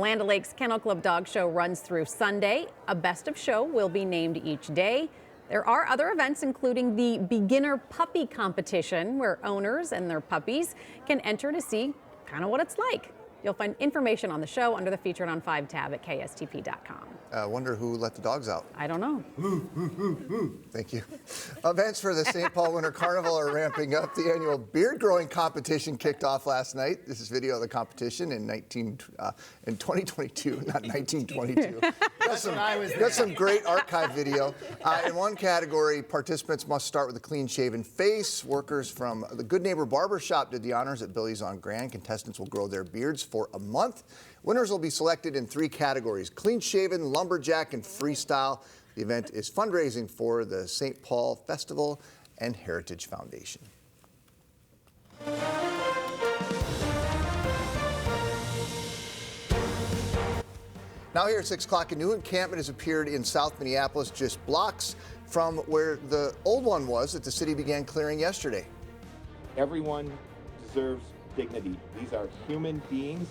Land O'Lakes Kennel Club Dog Show runs through Sunday. A best of show will be named each day. There are other events, including the beginner puppy competition, where owners and their puppies can enter to see kind of what it's like. You'll find information on the show under the Featured on 5 tab at KSTP.com. I wonder who let the dogs out. I don't know. Thank you. Events for the St. Paul Winter Carnival are ramping up. The annual beard growing competition kicked off last night. This is video of the competition in 2022, not 1922. Got some great archive video. In one category, participants must start with a clean-shaven face. Workers from the Good Neighbor Barber Shop did the honors at Billy's on Grand. Contestants will grow their beards for a month. Winners will be selected in 3 categories: clean-shaven, lumberjack, and freestyle. The event is fundraising for the St. Paul Festival and Heritage Foundation. Now here at 6 o'clock, a new encampment has appeared in South Minneapolis, just blocks from where the old one was that the city began clearing yesterday. Everyone deserves dignity. These are human beings.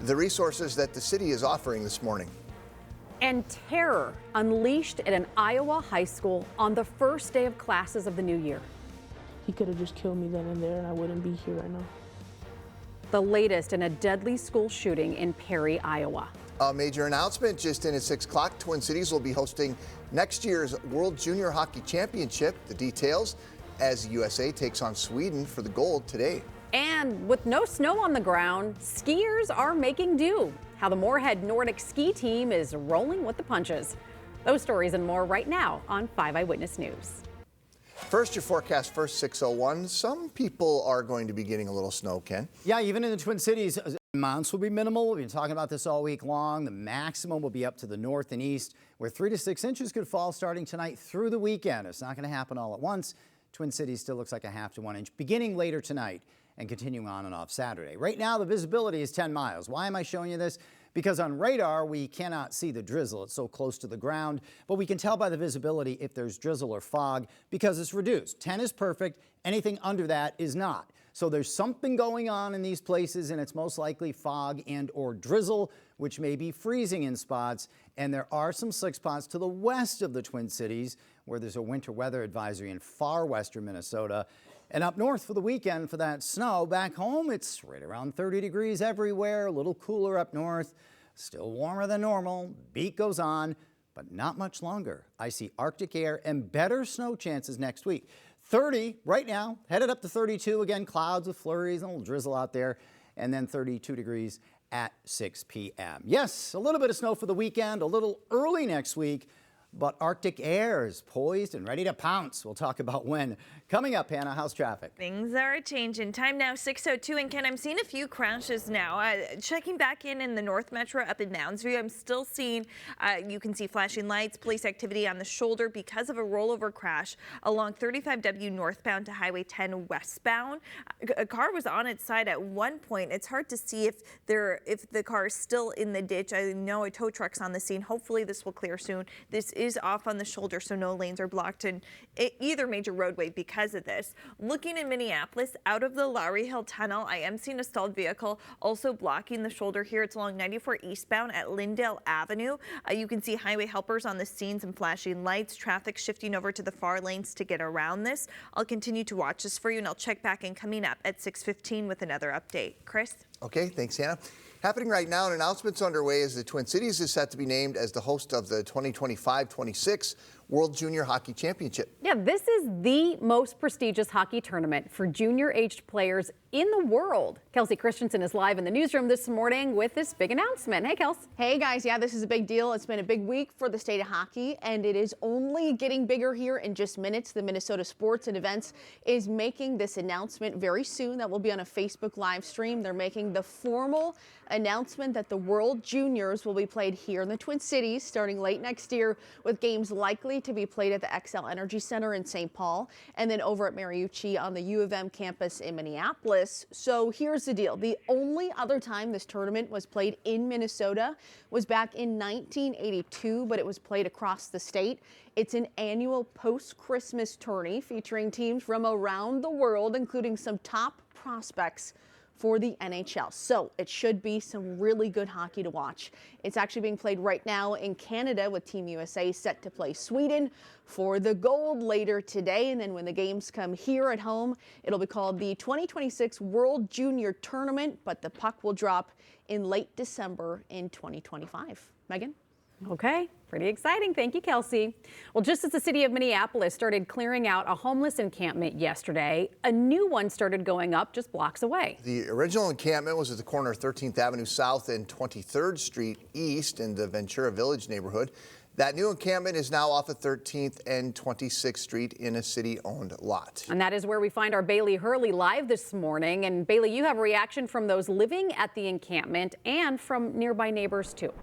The resources that the city is offering this morning. And terror unleashed at an Iowa high school on the first day of classes of the new year. He could have just killed me then and there, and I wouldn't be here right now. The latest in a deadly school shooting in Perry, Iowa. A major announcement just in at 6 o'clock. Twin Cities will be hosting next year's World Junior Hockey Championship. The details as USA takes on Sweden for the gold today. And with no snow on the ground, skiers are making do. How the Moorhead Nordic ski team is rolling with the punches. Those stories and more right now on 5 Eyewitness News. First, your forecast first, 6:01. Some people are going to be getting a little snow, Ken. Yeah, even in the Twin Cities, amounts will be minimal. We've been talking about this all week long. The maximum will be up to the north and east, where 3 to 6 inches could fall starting tonight through the weekend. It's not going to happen all at once. Twin Cities still looks like a half to 1 inch beginning later tonight and continuing on and off Saturday. Right now, the visibility is 10 miles. Why am I showing you this? Because on radar, we cannot see the drizzle. It's so close to the ground, but we can tell by the visibility if there's drizzle or fog because it's reduced. 10 is perfect. Anything under that is not. So there's something going on in these places, and it's most likely fog and or drizzle, which may be freezing in spots. And there are some slick spots to the west of the Twin Cities where there's a winter weather advisory in far western Minnesota. And up north for the weekend for that snow. Back home, it's right around 30 degrees everywhere, a little cooler up north, still warmer than normal. Beat goes on, but not much longer. I see Arctic air and better snow chances next week. 30 right now, headed up to 32 again, clouds with flurries and a little drizzle out there, and then 32 degrees at 6 p.m. Yes, a little bit of snow for the weekend, a little early next week, but Arctic air is poised and ready to pounce. We'll talk about when. Coming up, Hannah, how's traffic? Things are changing. Time now 6:02, and Ken, I'm seeing a few crashes now. Checking back in the North Metro up in Mounds View, I'm still seeing, you can see flashing lights, police activity on the shoulder because of a rollover crash along 35W northbound to Highway 10 westbound. A car was on its side at one point. It's hard to see if the car is still in the ditch. I know a tow truck's on the scene. Hopefully this will clear soon. This is off on the shoulder, so no lanes are blocked in either major roadway because of this. Looking in Minneapolis, out of the Lowry Hill Tunnel, I am seeing a stalled vehicle also blocking the shoulder here. It's along 94 eastbound at Lyndale Avenue. You can see highway helpers on the scenes and flashing lights, traffic shifting over to the far lanes to get around this. I'll continue to watch this for you, and I'll check back in coming up at 6:15 with another update. Chris? Okay, thanks, Hannah. Happening right now, an announcement's underway as the Twin Cities is set to be named as the host of the 2025-26 World Junior Hockey Championship. Yeah, this is the most prestigious hockey tournament for junior-aged players in the world. Kelsey Christensen is live in the newsroom this morning with this big announcement. Hey, Kels. Hey, guys. Yeah, this is a big deal. It's been a big week for the state of hockey, and it is only getting bigger here in just minutes. The Minnesota Sports and Events is making this announcement very soon. That will be on a Facebook live stream. They're making the formal announcement that the World Juniors will be played here in the Twin Cities starting late next year, with games likely to be played at the XL Energy Center in St. Paul and then over at Mariucci on the U of M campus in Minneapolis. So here's the deal. The only other time this tournament was played in Minnesota was back in 1982, but it was played across the state. It's an annual post-Christmas tourney featuring teams from around the world, including some top prospects for the NHL. So it should be some really good hockey to watch. It's actually being played right now in Canada with Team USA set to play Sweden for the gold later today. And then when the games come here at home, it'll be called the 2026 World Junior Tournament, but the puck will drop in late December in 2025. Megan? Okay, pretty exciting. Thank you, Kelsey. Well, just as the city of Minneapolis started clearing out a homeless encampment yesterday, a new one started going up just blocks away. The original encampment was at the corner of 13th Avenue South and 23rd Street East in the Ventura Village neighborhood. That new encampment is now off of 13th and 26th Street in a city-owned lot. And that is where we find our Bailey Hurley live this morning. And Bailey, you have a reaction from those living at the encampment and from nearby neighbors too.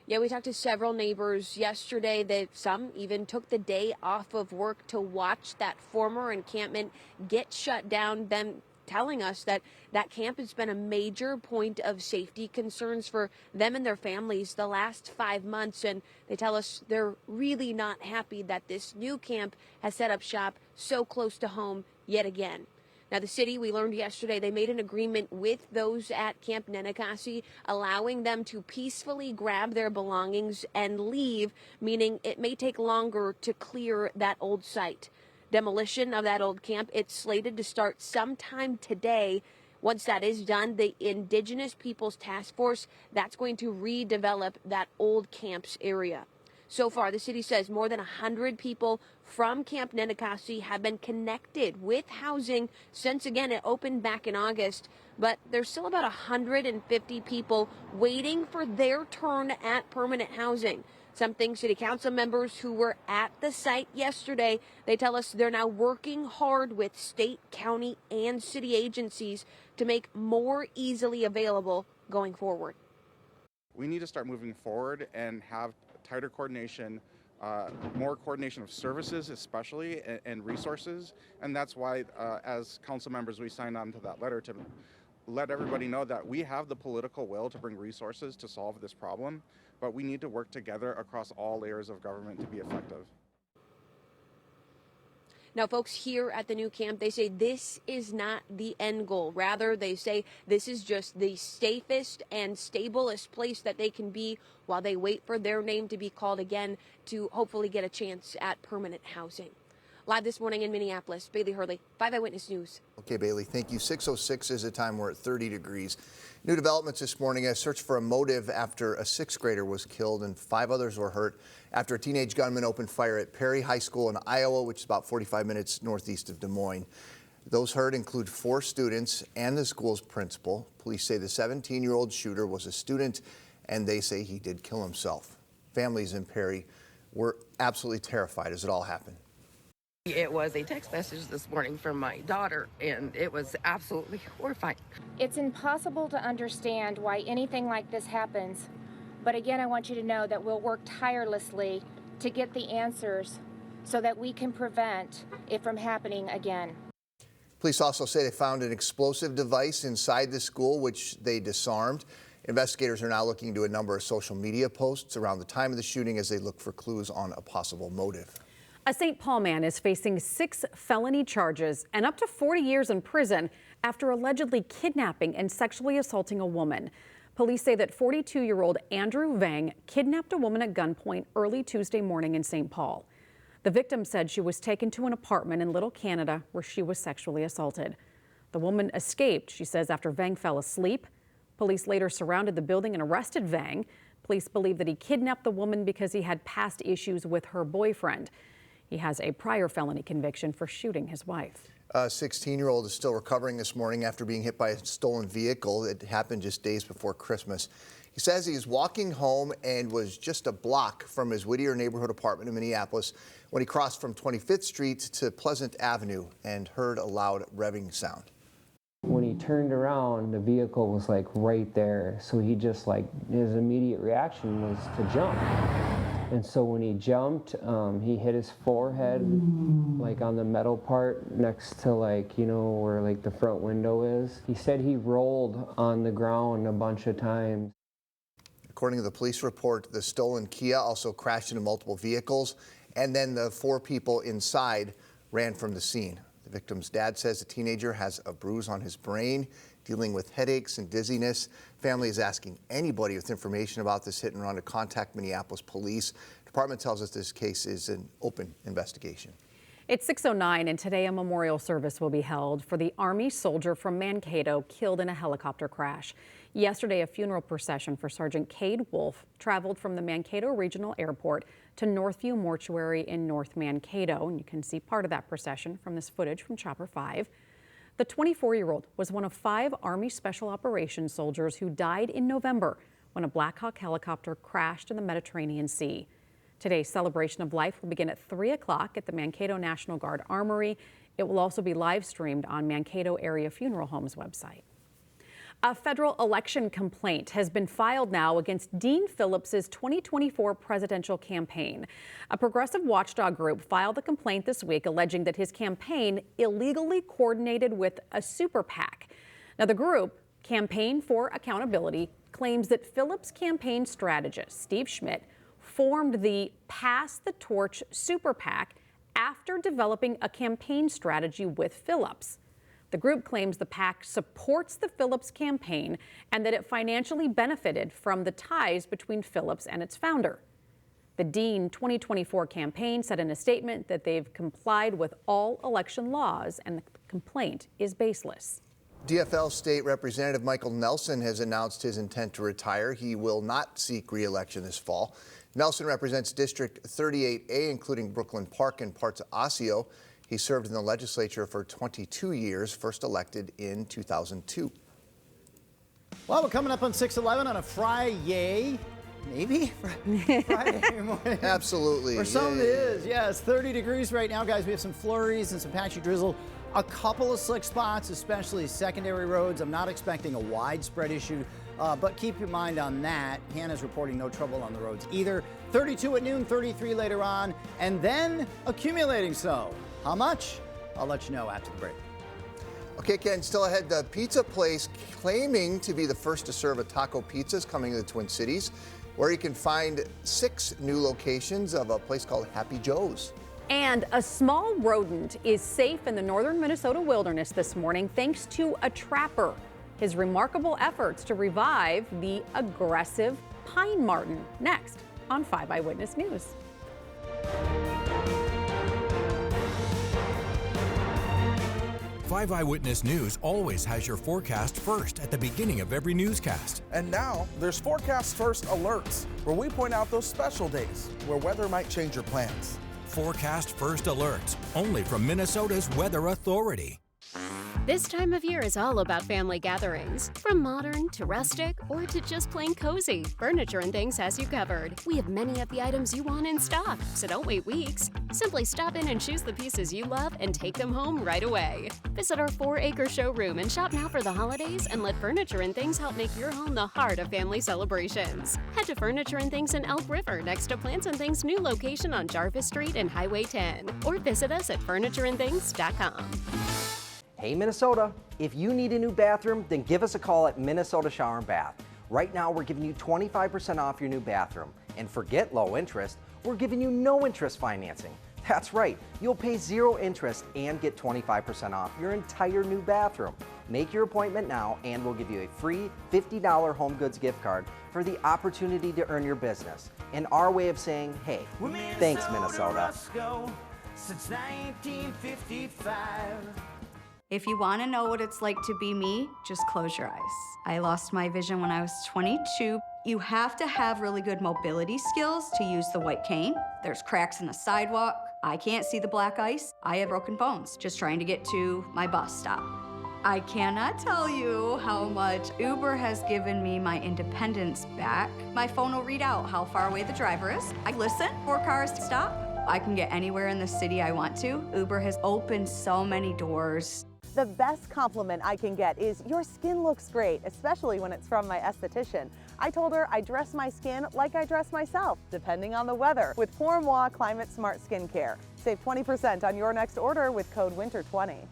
Yeah, we talked to several neighbors yesterday that some even took the day off of work to watch that former encampment get shut down, them telling us that that camp has been a major point of safety concerns for them and their families the last 5 months. And they tell us they're really not happy that this new camp has set up shop so close to home yet again. Now, the city, we learned yesterday, they made an agreement with those at Camp Nenekasi, allowing them to peacefully grab their belongings and leave, meaning it may take longer to clear that old site. Demolition of that old camp, it's slated to start sometime today. Once that is done, the Indigenous Peoples Task Force, that's going to redevelop that old camp's area. So far, the city says more than 100 people from Camp Nenekasi have been connected with housing since, again, it opened back in August. But there's still about 150 people waiting for their turn at permanent housing. Something city council members who were at the site yesterday, they tell us they're now working hard with state, county, and city agencies to make more easily available going forward. We need to start moving forward and have tighter coordination, more coordination of services especially, and resources. And that's why as council members we signed on to that letter to let everybody know that we have the political will to bring resources to solve this problem, but we need to work together across all layers of government to be effective. Now, folks here at the new camp, they say this is not the end goal. Rather, they say this is just the safest and stablest place that they can be while they wait for their name to be called again to hopefully get a chance at permanent housing. Live this morning in Minneapolis, Bailey Hurley, 5 Eyewitness News. Okay, Bailey, thank you. 6:06 is the time. We're at 30 degrees. New developments this morning, a search for a motive after a 6th grader was killed and 5 others were hurt after a teenage gunman opened fire at Perry High School in Iowa, which is about 45 minutes northeast of Des Moines. Those hurt include 4 students and the school's principal. Police say the 17-year-old shooter was a student, and they say he did kill himself. Families in Perry were absolutely terrified as it all happened. It was a text message this morning from my daughter, and it was absolutely horrifying. It's impossible to understand why anything like this happens. But again, I want you to know that we'll work tirelessly to get the answers so that we can prevent it from happening again. Police also say they found an explosive device inside the school, which they disarmed. Investigators are now looking into a number of social media posts around the time of the shooting as they look for clues on a possible motive. A St. Paul man is facing 6 felony charges and up to 40 years in prison after allegedly kidnapping and sexually assaulting a woman. Police say that 42-year-old Andrew Vang kidnapped a woman at gunpoint early Tuesday morning in St. Paul. The victim said she was taken to an apartment in Little Canada where she was sexually assaulted. The woman escaped, she says, after Vang fell asleep. Police later surrounded the building and arrested Vang. Police believe that he kidnapped the woman because he had past issues with her boyfriend. He has a prior felony conviction for shooting his wife. A 16-year-old is still recovering this morning after being hit by a stolen vehicle. It happened just days before Christmas. He says he was walking home and was just a block from his Whittier neighborhood apartment in Minneapolis when he crossed from 25th Street to Pleasant Avenue and heard a loud revving sound. When he turned around, the vehicle was like right there. So he just his immediate reaction was to jump. And so when he jumped, he hit his forehead like on the metal part next to where the front window is. He said he rolled on the ground a bunch of times. According to the police report, the stolen Kia also crashed into multiple vehicles, and then the 4 people inside ran from the scene. The The victim's dad says the teenager has a bruise on his brain, dealing with headaches and dizziness. Family is asking anybody with information about this hit and run to contact Minneapolis police. Department tells us this case is an open investigation. It's 6:09, and today a memorial service will be held for the Army soldier from Mankato killed in a helicopter crash. Yesterday, a funeral procession for Sergeant Cade Wolf traveled from the Mankato Regional Airport to Northview Mortuary in North Mankato, and you can see part of that procession from this footage from Chopper 5. The 24-year-old was one of 5 Army Special Operations soldiers who died in November when a Black Hawk helicopter crashed in the Mediterranean Sea. Today's celebration of life will begin at 3 o'clock at the Mankato National Guard Armory. It will also be live streamed on Mankato Area Funeral Home's website. A federal election complaint has been filed now against Dean Phillips's 2024 presidential campaign. A progressive watchdog group filed the complaint this week, alleging that his campaign illegally coordinated with a super PAC. Now, the group, Campaign for Accountability, claims that Phillips' campaign strategist, Steve Schmidt, formed the Pass the Torch super PAC after developing a campaign strategy with Phillips. The group claims the PAC supports the Phillips campaign and that it financially benefited from the ties between Phillips and its founder. The Dean 2024 campaign said in a statement that they've complied with all election laws and the complaint is baseless. DFL State Representative Michael Nelson has announced his intent to retire. He will not seek re-election this fall. Nelson represents District 38A, including Brooklyn Park and parts of Osseo. He served in the legislature for 22 years, first elected in 2002. Well, we're coming up on 6/11 on a Friday, maybe? Friday morning. Absolutely. For some it is, yes. 30 degrees right now, guys. We have some flurries and some patchy drizzle. A couple of slick spots, especially secondary roads. I'm not expecting a widespread issue, but keep your mind on that. Hannah's reporting no trouble on the roads either. 32 at noon, 33 later on, and then accumulating snow. How much? I'll let you know after the break. Okay, Ken, still ahead, the pizza place claiming to be the first to serve a taco pizza is coming to the Twin Cities, where you can find 6 new locations of a place called Happy Joe's. And a small rodent is safe in the northern Minnesota wilderness this morning thanks to a trapper. His remarkable efforts to revive the aggressive pine marten. Next on 5 Eyewitness News. 5 Eyewitness News always has your forecast first at the beginning of every newscast. And now there's Forecast First Alerts, where we point out those special days where weather might change your plans. Forecast First Alerts, only from Minnesota's Weather Authority. This time of year is all about family gatherings. From modern to rustic or to just plain cozy, Furniture and Things has you covered. We have many of the items you want in stock, so don't wait weeks. Simply stop in and choose the pieces you love and take them home right away. Visit our 4-acre showroom and shop now for the holidays and let Furniture and Things help make your home the heart of family celebrations. Head to Furniture and Things in Elk River next to Plants and Things' new location on Jarvis Street and Highway 10, or visit us at FurnitureandThings.com. Hey Minnesota, if you need a new bathroom, then give us a call at Minnesota Shower and Bath. Right now we're giving you 25% off your new bathroom. And forget low interest, we're giving you no interest financing. That's right, you'll pay 0 interest and get 25% off your entire new bathroom. Make your appointment now and we'll give you a free $50 home goods gift card for the opportunity to earn your business. And our way of saying, hey, thanks Minnesota. Since 1955. If you want to know what it's like to be me, just close your eyes. I lost my vision when I was 22. You have to have really good mobility skills to use the white cane. There's cracks in the sidewalk. I can't see the black ice. I have broken bones just trying to get to my bus stop. I cannot tell you how much Uber has given me my independence back. My phone will read out how far away the driver is. I listen for cars to stop. I can get anywhere in the city I want to. Uber has opened so many doors. The best compliment I can get is, your skin looks great, especially when it's from my esthetician. I told her I dress my skin like I dress myself, depending on the weather, with Pour Moi Climate Smart Skincare. Save 20% on your next order with code WINTER20.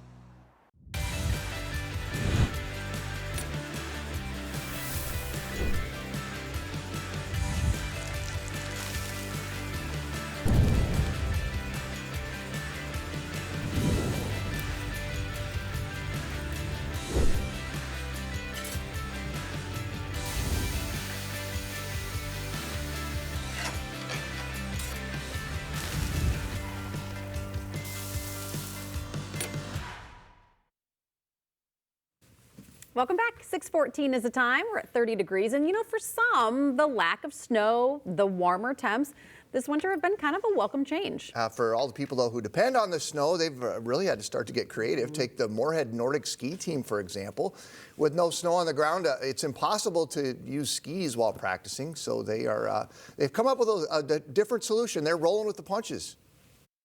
Welcome back. 6:14 is the time. We're at 30 degrees. And, you know, for some, the lack of snow, the warmer temps this winter have been kind of a welcome change. For all the people, though, who depend on the snow, they've really had to start to get creative. Take the Moorhead Nordic ski team, for example. With no snow on the ground, it's impossible to use skis while practicing. So they've come up with a different solution. They're rolling with the punches.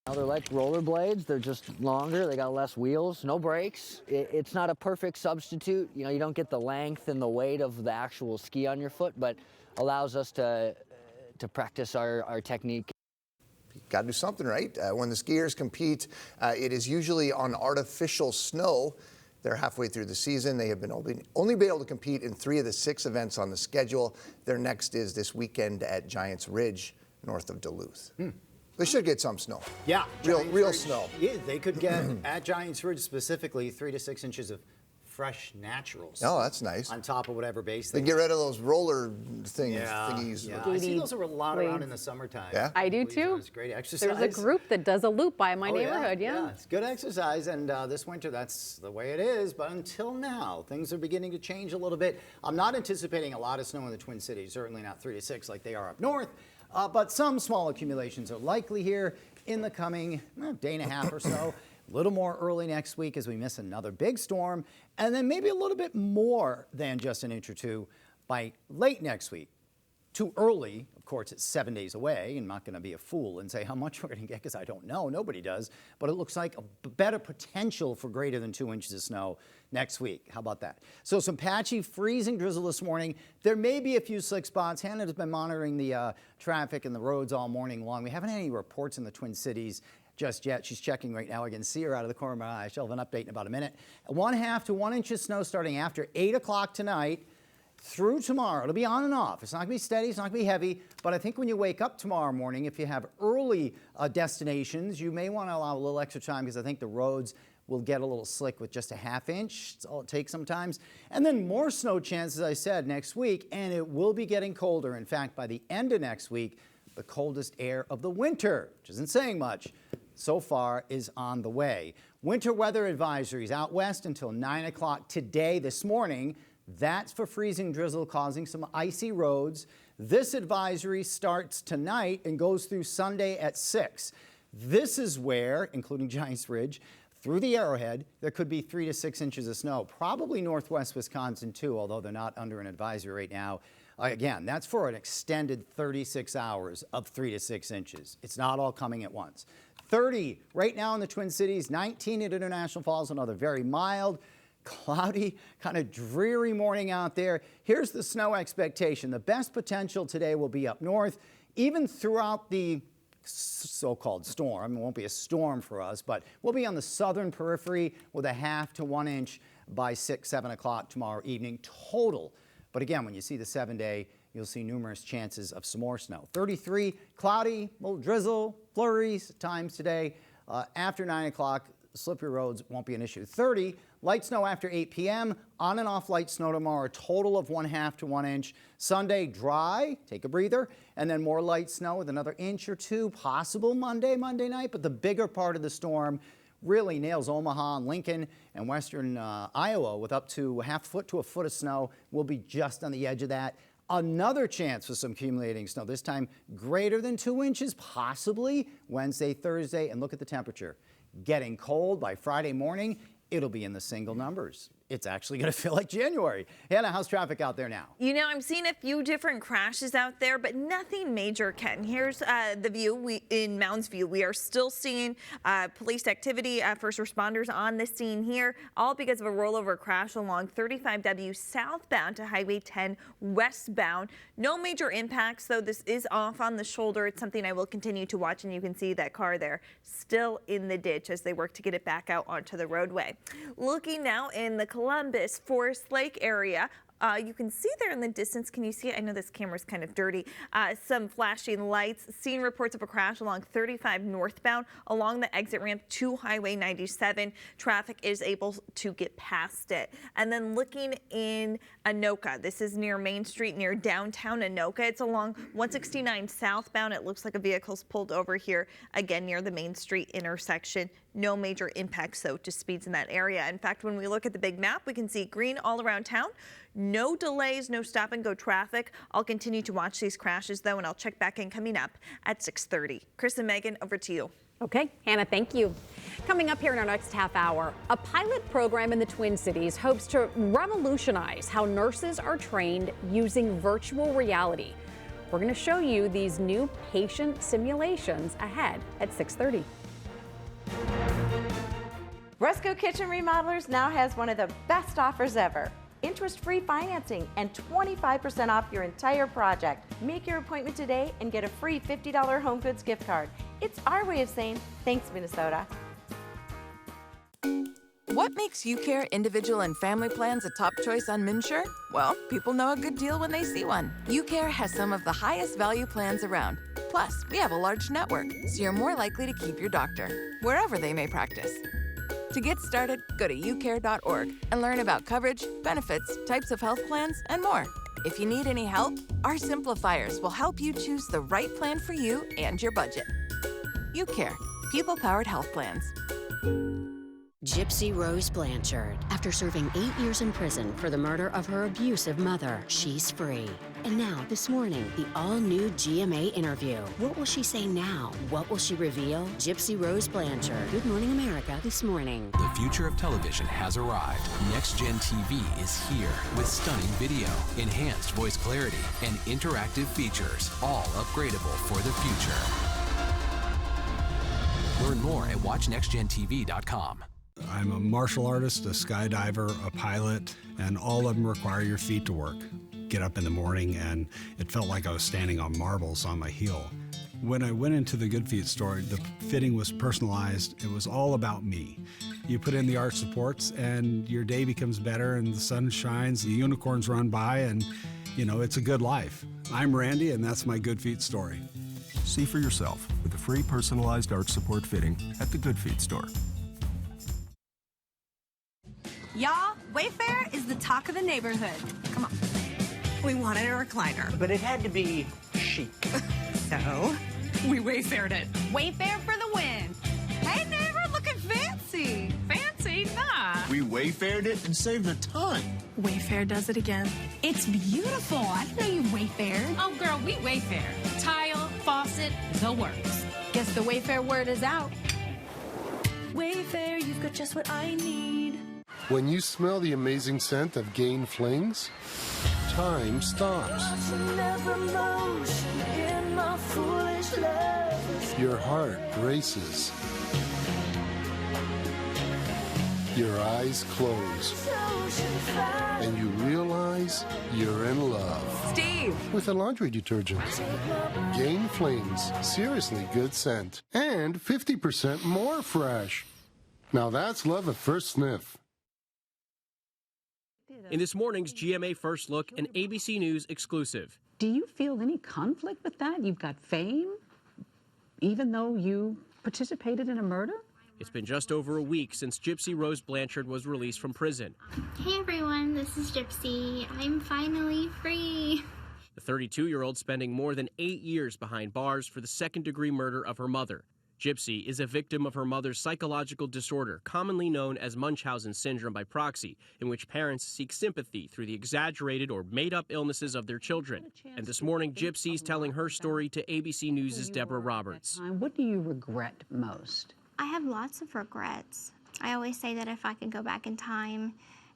Now they're like rollerblades. They're just longer. They got less wheels, no brakes. It's not a perfect substitute. You know, you don't get the length and the weight of the actual ski on your foot, but allows us to practice our technique. Got to do something, right? When the skiers compete, it is usually on artificial snow. They're halfway through the season. They have only been able to compete in 3 of the 6 events on the schedule. Their next is this weekend at Giants Ridge, north of Duluth. They should get some snow. Yeah, real snow. Yeah, they could get at Giants Ridge specifically 3 to 6 inches of fresh natural snow. Oh, that's nice. On top of whatever base they get rid of those roller thingies. Yeah. I see those a lot around in the summertime. Yeah, I do too. It's great exercise. There's a group that does a loop by my neighborhood. Yeah, it's good exercise, and this winter that's the way it is. But until now, things are beginning to change a little bit. I'm not anticipating a lot of snow in the Twin Cities. Certainly not 3 to 6 like they are up north. But some small accumulations are likely here in the coming day and a half or so. A little more early next week as we miss another big storm, and then maybe a little bit more than just an inch or two by late next week. Too early, of course, it's 7 days away. I'm not going to be a fool and say how much we're going to get because I don't know. Nobody does. But it looks like a better potential for greater than 2 inches of snow next week. How about that? So some patchy freezing drizzle this morning. There may be a few slick spots. Hannah has been monitoring the traffic and the roads all morning long. We haven't had any reports in the Twin Cities just yet. She's checking right now. I can see her out of the corner of my eye. She'll have an update in about a minute. 1/2 to 1 inch of snow starting after 8 o'clock tonight through tomorrow. It'll be on and off. It's not going to be steady. It's not going to be heavy. But I think when you wake up tomorrow morning, if you have early destinations, you may want to allow a little extra time because I think the roads will get a little slick with just a 1/2 inch. That's all it takes sometimes. And then more snow chance, as I said, next week. And it will be getting colder. In fact, by the end of next week, the coldest air of the winter, which isn't saying much, so far is on the way. Winter weather advisories out west until 9 o'clock today, this morning. That's for freezing drizzle causing some icy roads. This advisory starts tonight and goes through Sunday at 6. This is where, including Giants Ridge, through the Arrowhead, there could be 3 to 6 inches of snow. Probably northwest Wisconsin too, although they're not under an advisory right now. Again, that's for an extended 36 hours of 3 to 6 inches. It's not all coming at once. 30 right now in the Twin Cities, 19 at International Falls, another very mild, cloudy, kind of dreary morning out there. Here's the snow expectation. The best potential today will be up north, even throughout the so-called storm. It won't be a storm for us, but we'll be on the southern periphery with 1/2 to 1 inch by 6, 7 o'clock tomorrow evening total. But again, when you see the 7-day, you'll see numerous chances of some more snow. 33, cloudy, little drizzle, flurries at times today. After 9 o'clock, slippery roads won't be an issue. 30, light snow after 8 p.m., on and off light snow tomorrow, a total of 1/2 to 1 inch. Sunday, dry, take a breather, and then more light snow with another inch or two, possible Monday night, but the bigger part of the storm really nails Omaha and Lincoln and western Iowa with up to 1/2 foot to 1 foot of snow. We'll be just on the edge of that. Another chance for some accumulating snow, this time greater than 2 inches, possibly Wednesday, Thursday, and look at the temperature. Getting cold by Friday morning, it'll be in the single numbers. It's actually going to feel like January. Hannah, how's traffic out there now? You know, I'm seeing a few different crashes out there, but nothing major, Ken. Here's the view. In Mounds View, we are still seeing police activity, first responders on the scene here, all because of a rollover crash along 35W southbound to Highway 10 westbound. No major impacts, though. This is off on the shoulder. It's something I will continue to watch, and you can see that car there still in the ditch as they work to get it back out onto the roadway. Looking now in the Columbus Forest Lake area. You can see there in the distance, can you see it? I know this camera's kind of dirty. Some flashing lights. Seeing reports of a crash along 35 northbound along the exit ramp to Highway 97. Traffic is able to get past it. And then looking in Anoka, this is near Main Street, near downtown Anoka. It's along 169 southbound. It looks like a vehicle's pulled over here, again near the Main Street intersection No major impacts, though, to speeds in that area. In fact, when we look at the big map, we can see green all around town. No delays, no stop and go traffic. I'll continue to watch these crashes, though, and I'll check back in coming up at 6:30. Chris and Megan, over to you. Okay, Hannah, thank you. Coming up here in our next half hour, a pilot program in the Twin Cities hopes to revolutionize how nurses are trained using virtual reality. We're going to show you these new patient simulations ahead at 6:30. Resco Kitchen Remodelers now has one of the best offers ever. Interest-free financing and 25% off your entire project. Make your appointment today and get a free $50 home goods gift card. It's our way of saying thanks, Minnesota. What makes UCare individual and family plans a top choice on MNsure? Well, people know a good deal when they see one. UCare has some of the highest value plans around. Plus, we have a large network, so you're more likely to keep your doctor, wherever they may practice. To get started, go to ucare.org and learn about coverage, benefits, types of health plans, and more. If you need any help, our simplifiers will help you choose the right plan for you and your budget. UCare, people-powered health plans. Gypsy Rose Blanchard. After serving 8 years in prison for the murder of her abusive mother, she's free. And now, this morning, the all-new GMA interview. What will she say now? What will she reveal? Gypsy Rose Blanchard. Good Morning America this morning. The future of television has arrived. Next Gen TV is here with stunning video, enhanced voice clarity, and interactive features, all upgradable for the future. Learn more at watchnextgentv.com. I'm a martial artist, a skydiver, a pilot, and all of them require your feet to work. Get up in the morning, and it felt like I was standing on marbles on my heel. When I went into the Good Feet store, the fitting was personalized. It was all about me. You put in the arch supports, and your day becomes better, and the sun shines, the unicorns run by, and, you know, it's a good life. I'm Randy, and that's my Good Feet story. See for yourself with a free personalized arch support fitting at the Good Feet store. Y'all, Wayfair is the talk of the neighborhood. Come on. We wanted a recliner. But it had to be chic. So, we Wayfaired it. Wayfair for the win. Hey, neighbor, looking fancy. Fancy? Nah. We Wayfaired it and saved a ton. Wayfair does it again. It's beautiful. I didn't know you Wayfaired. Oh, girl, we Wayfair. Tile, faucet, the works. Guess the Wayfair word is out. Wayfair, you've got just what I need. When you smell the amazing scent of Gain Flings, time stops. Your heart races. Your eyes close. And you realize you're in love. Steve! With a laundry detergent. Gain Flings, seriously good scent. And 50% more fresh. Now that's love at first sniff. In this morning's GMA First Look, an ABC News exclusive. Do you feel any conflict with that? You've got fame, even though you participated in a murder? It's been just over a week since Gypsy Rose Blanchard was released from prison. Hey everyone, this is Gypsy. I'm finally free. The 32-year-old spending more than 8 years behind bars for the second-degree murder of her mother. Gypsy is a victim of her mother's psychological disorder, commonly known as Munchausen syndrome by proxy, in which parents seek sympathy through the exaggerated or made-up illnesses of their children. And this morning, Gypsy's telling her story to ABC News' Deborah Roberts. What do you regret most? I have lots of regrets. I always say that if I could go back in time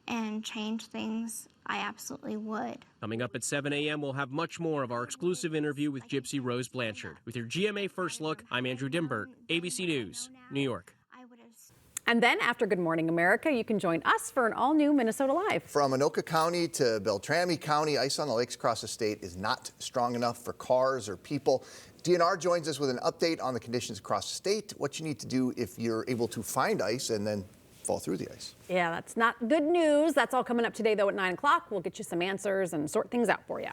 and change things, I absolutely would. Coming up at 7 a.m., we'll have much more of our exclusive interview with Gypsy Rose Blanchard. With your GMA First Look, I'm Andrew Dimbert, ABC News, New York. And then after Good Morning America, you can join us for an all-new Minnesota Live. From Anoka County to Beltrami County, ice on the lakes across the state is not strong enough for cars or people. DNR joins us with an update on the conditions across the state, what you need to do if you're able to find ice and then fall through the ice. Yeah, that's not good news. That's all coming up today, though, at 9 o'clock. We'll get you some answers and sort things out for you.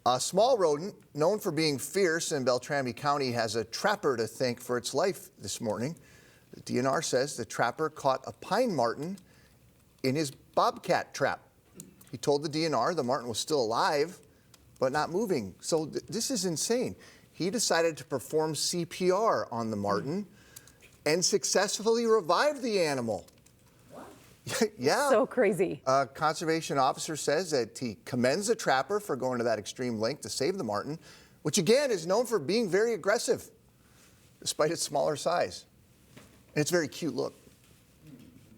A small rodent known for being fierce in Beltrami County has a trapper to thank for its life this morning. The DNR says the trapper caught a pine marten in his bobcat trap. He told the DNR the marten was still alive, but not moving. So this is insane. He decided to perform CPR on the marten. and successfully revived the animal. Yeah. So crazy. A conservation officer says that he commends the trapper for going to that extreme length to save the marten, which again is known for being very aggressive, despite its smaller size. And it's a very cute look.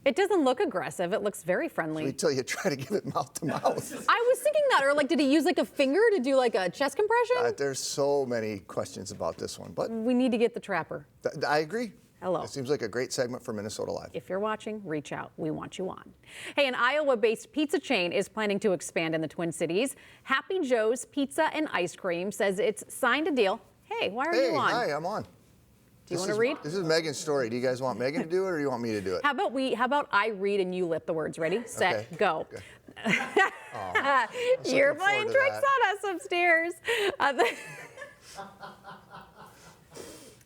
It doesn't look aggressive. It looks very friendly. Until you try to give it mouth to mouth. I was thinking that, or like, did he use like a finger to do like a chest compression? There's so many questions about this one, but we need to get the trapper. I agree. Hello. It seems like a great segment for Minnesota Live. If you're watching, reach out. We want you on. Hey, an Iowa-based pizza chain is planning to expand in the Twin Cities. Happy Joe's Pizza and Ice Cream says it's signed a deal. Hey, why are you on? Hi, I'm on. Do you want to read? This is Megan's story. Do you guys want Megan to do it, or do you want me to do it? How about I read and you lip the words? Ready, set, go. You're playing tricks on us upstairs.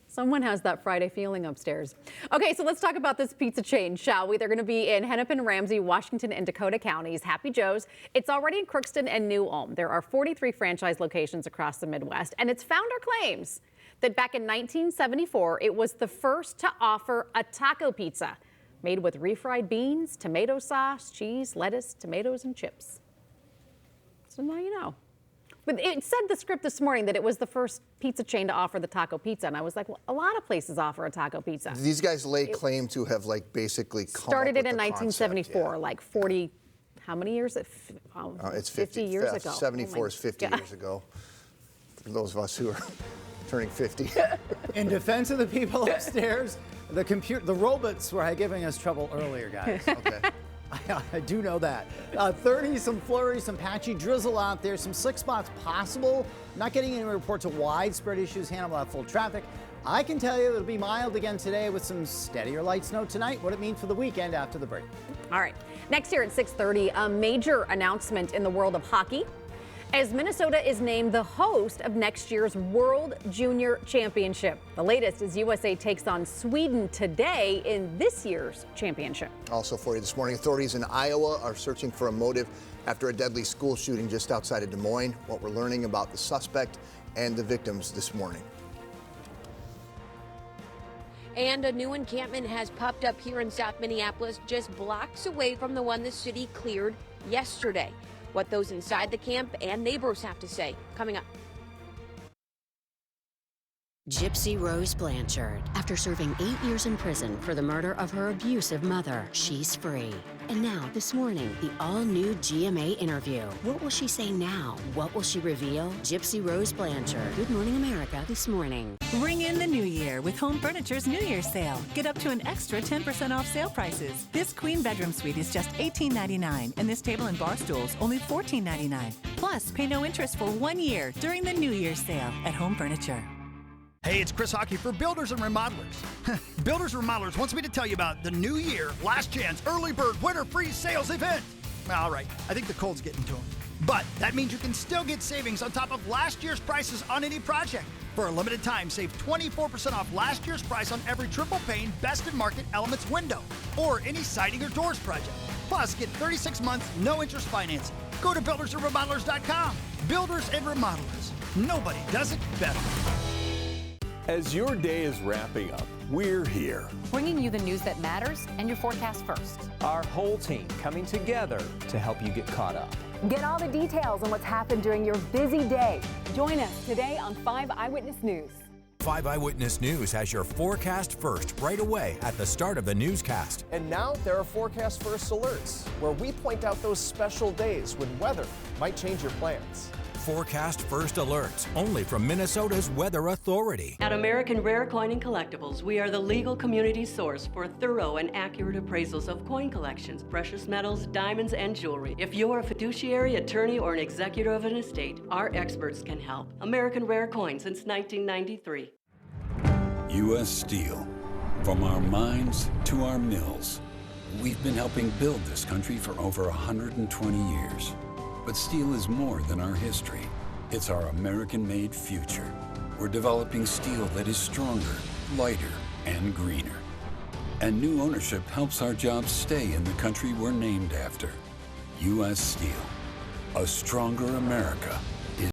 Someone has that Friday feeling upstairs. Okay, so let's talk about this pizza chain, shall we? They're going to be in Hennepin, Ramsey, Washington, and Dakota counties. Happy Joe's. It's already in Crookston and New Ulm. There are 43 franchise locations across the Midwest, and its founder claims that back in 1974, it was the first to offer a taco pizza made with refried beans, tomato sauce, cheese, lettuce, tomatoes, and chips. So now you know. But it said the script this morning that it was the first pizza chain to offer the taco pizza, and I was like, well, a lot of places offer a taco pizza. These guys lay claim to have like basically started it in 1974, like 40, how many years? It's 50 years ago. 74 is 50 years ago. For those of us who are turning 50. In defense of the people upstairs, the robots were giving us trouble earlier, guys. Okay. I do know that. 30, some flurries, some patchy drizzle out there, some slick spots possible. Not getting any reports of widespread issues handled by full traffic. I can tell you it'll be mild again today with some steadier light snow tonight. What it means for the weekend after the break. All right. Next here at 6:30, a major announcement in the world of hockey, as Minnesota is named the host of next year's World Junior Championship. The latest is USA takes on Sweden today in this year's championship. Also for you this morning, authorities in Iowa are searching for a motive after a deadly school shooting just outside of Des Moines. What we're learning about the suspect and the victims this morning. And a new encampment has popped up here in South Minneapolis, just blocks away from the one the city cleared yesterday. What those inside the camp and neighbors have to say, coming up. Gypsy Rose Blanchard. After serving 8 years in prison for the murder of her abusive mother, she's free. And now, this morning, the all-new GMA interview. What will she say now? What will she reveal? Gypsy Rose Blanchard. Good Morning America this morning. Ring in the new year with Home Furniture's New Year's sale. Get up to an extra 10% off sale prices. This queen bedroom suite is just $18.99, and this table and bar stools only $14.99. Plus, pay no interest for 1 year during the New Year's sale at Home Furniture. Hey, it's Chris Hockey for Builders and Remodelers. Builders and Remodelers wants me to tell you about the New Year Last Chance Early Bird Winter Free Sales event. All right, I think the cold's getting to them. But that means you can still get savings on top of last year's prices on any project. For a limited time, save 24% off last year's price on every triple pane Best in Market Elements window or any siding or doors project. Plus, get 36 months, no interest financing. Go to buildersandremodelers.com. Builders and Remodelers. Nobody does it better. As your day is wrapping up, we're here. Bringing you the news that matters and your forecast first. Our whole team coming together to help you get caught up. Get all the details on what's happened during your busy day. Join us today on 5 Eyewitness News. 5 Eyewitness News has your forecast first right away at the start of the newscast. And now there are forecast first alerts, where we point out those special days when weather might change your plans. Forecast First alerts, only from Minnesota's Weather Authority. At American Rare Coin and Collectibles, we are the legal community source for thorough and accurate appraisals of coin collections, precious metals, diamonds, and jewelry. If you're a fiduciary, attorney, or an executor of an estate, our experts can help. American Rare Coin since 1993. U.S. Steel. From our mines to our mills, we've been helping build this country for over 120 years. But steel is more than our history. It's our American-made future. We're developing steel that is stronger, lighter, and greener. And new ownership helps our jobs stay in the country we're named after. U.S. Steel. A stronger America